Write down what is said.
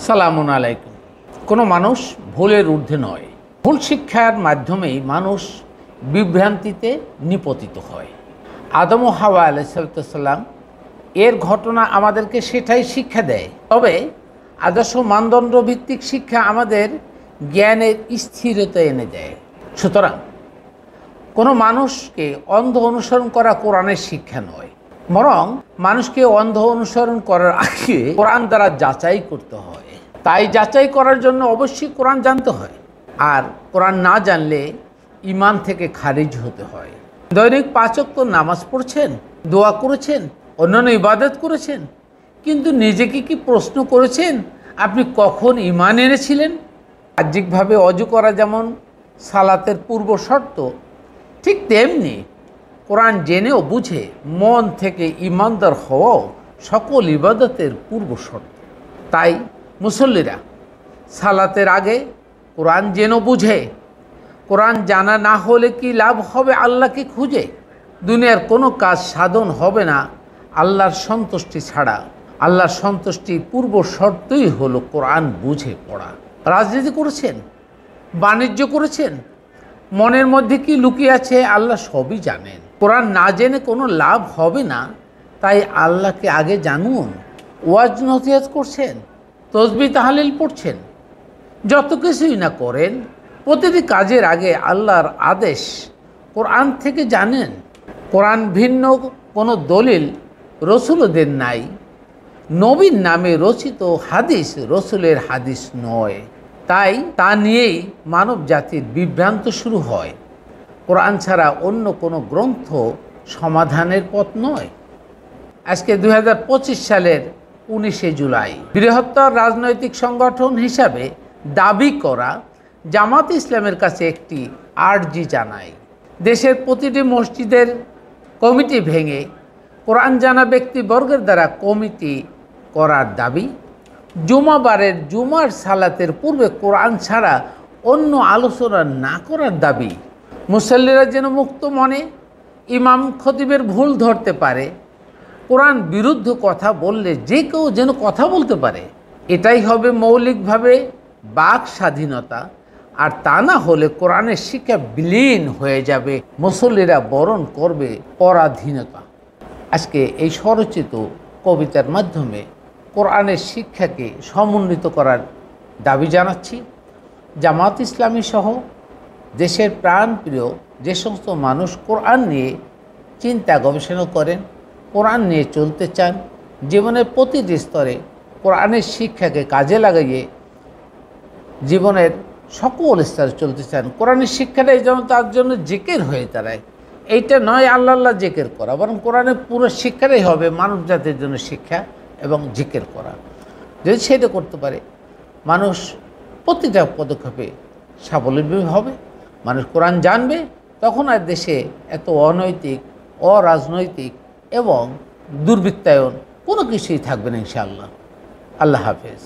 সালামুন আলাইকুম। কোনো মানুষ ভুলের ঊর্ধ্বে নয়। ভুল শিক্ষার মাধ্যমেই মানুষ বিভ্রান্তিতে নিপতিত হয়। আদম ও হাওয়া আলাইহিসসালাম এর ঘটনা আমাদেরকে সেটাই শিক্ষা দেয়। তবে আদর্শ মানদণ্ড ভিত্তিক শিক্ষা আমাদের জ্ঞানের স্থিরতা এনে দেয়। সুতরাং কোনো মানুষকে অন্ধ অনুসরণ করা কোরআনের শিক্ষা নয়, বরং মানুষকে অন্ধ অনুসরণ করার আগে কোরআন দ্বারা যাচাই করতে হয়। তাই যাচাই করার জন্য অবশ্যই কোরআন জানতে হয়, আর কোরআন না জানলে ঈমান থেকে খারিজ হতে হয়। দৈনিক 5 ওয়াক্ত নামাজ পড়ছেন, দোয়া করেছেন, অন্যান্য ইবাদত করেছেন, কিন্তু নিজেকে কি প্রশ্ন করেছেন আপনি কখন ঈমান এনেছিলেন? বাহ্যিকভাবে অজু করা যেমন সালাতের পূর্ব শর্ত, ঠিক তেমনি কোরআন জেনেও বুঝে মন থেকে ঈমানদার হওয়াও সকল ইবাদতের পূর্ব শর্ত। তাই মুসল্লিরা সালাতের আগে কোরআন জেনে বুঝে, কোরআন জানা না হলে কি লাভ হবে আল্লাহকে খুঁজে? দুনিয়ার কোনো কাজ সাধন হবে না আল্লাহর সন্তুষ্টি ছাড়া। আল্লাহর সন্তুষ্টি পূর্ব শর্তই হলো কোরআন বুঝে পড়া। রাজনীতি করেছেন, বাণিজ্য করেছেন, মনের মধ্যে কি লুকিয়ে আছে আল্লাহ সবই জানেন। কোরআন না জেনে কোনো লাভ হবে না, তাই আল্লাহকে আগে জানুন। ওয়াজ নসিহত করছেন, তসবিহ তাহলিল পড়ছেন, যত কিছুই না করেন, প্রতিটি কাজের আগে আল্লাহর আদেশ কোরআন থেকে জানেন। কোরআন ভিন্ন কোনো দলিল রসুলদের নাই। নবীর নামে রচিত হাদিস রসুলের হাদিস নয়। তাই তা নিয়েই মানব জাতির বিভ্রান্ত শুরু হয়। কোরআন ছাড়া অন্য কোনো গ্রন্থ সমাধানের পথ নয়। আজকে 2025 সালের 19শে জুলাই বৃহত্তর রাজনৈতিক সংগঠন হিসাবে দাবি করা জামাত ইসলামের কাছে একটি আর্জি জানাই। দেশের প্রতিটি মসজিদের কমিটি ভেঙে কোরআন জানা ব্যক্তিবর্গের দ্বারা কমিটি করার দাবি। জুমাবারের জুমার সালাতের পূর্বে কোরআন ছাড়া অন্য আলোচনা না করার দাবি। মুসল্লিরা যেন মুক্ত মনে ইমাম খতিবের ভুল ধরতে পারে। কোরআন বিরুদ্ধ কথা বললে যে কেউ যেন কথা বলতে পারে। এটাই হবে মৌলিকভাবে বাক স্বাধীনতা। আর তা না হলে কোরআনের শিক্ষা বিলীন হয়ে যাবে, মুসল্লিরা বরণ করবে পরাধীনতা। আজকে এই স্বরচিত কবিতার মাধ্যমে কোরআনের শিক্ষাকে সমুন্নত করার দাবি জানাচ্ছি। জামাত ইসলামী সহ দেশের প্রাণপ্রিয় যে সমস্ত মানুষ কোরআন নিয়ে চিন্তা গবেষণা করেন, কোরআন নিয়ে চলতে চান, জীবনের প্রতিটি স্তরে কোরআনের শিক্ষাকে কাজে লাগিয়ে জীবনের সকল স্তরে চলতে চান, কোরআনের শিক্ষাটাই যেন তার জন্য জিকির হয়ে দাঁড়ায়। এইটা নয় আল্লাহ আল্লাহ জিকির করা, বরং কোরআনের পুরো শিক্ষাটাই হবে মানব জাতির জন্য শিক্ষা এবং জিকির করা। যদি সেটা করতে পারে, মানুষ প্রতিটা পদক্ষেপে স্বাবলম্বী হবে, মানুষ কোরআন জানবে, তখন আর দেশে এত অনৈতিক, অরাজনৈতিক এবং দুর্বৃত্তায়ন কোনো কিছুই থাকবে না ইনশাআল্লাহ। আল্লাহ হাফেজ।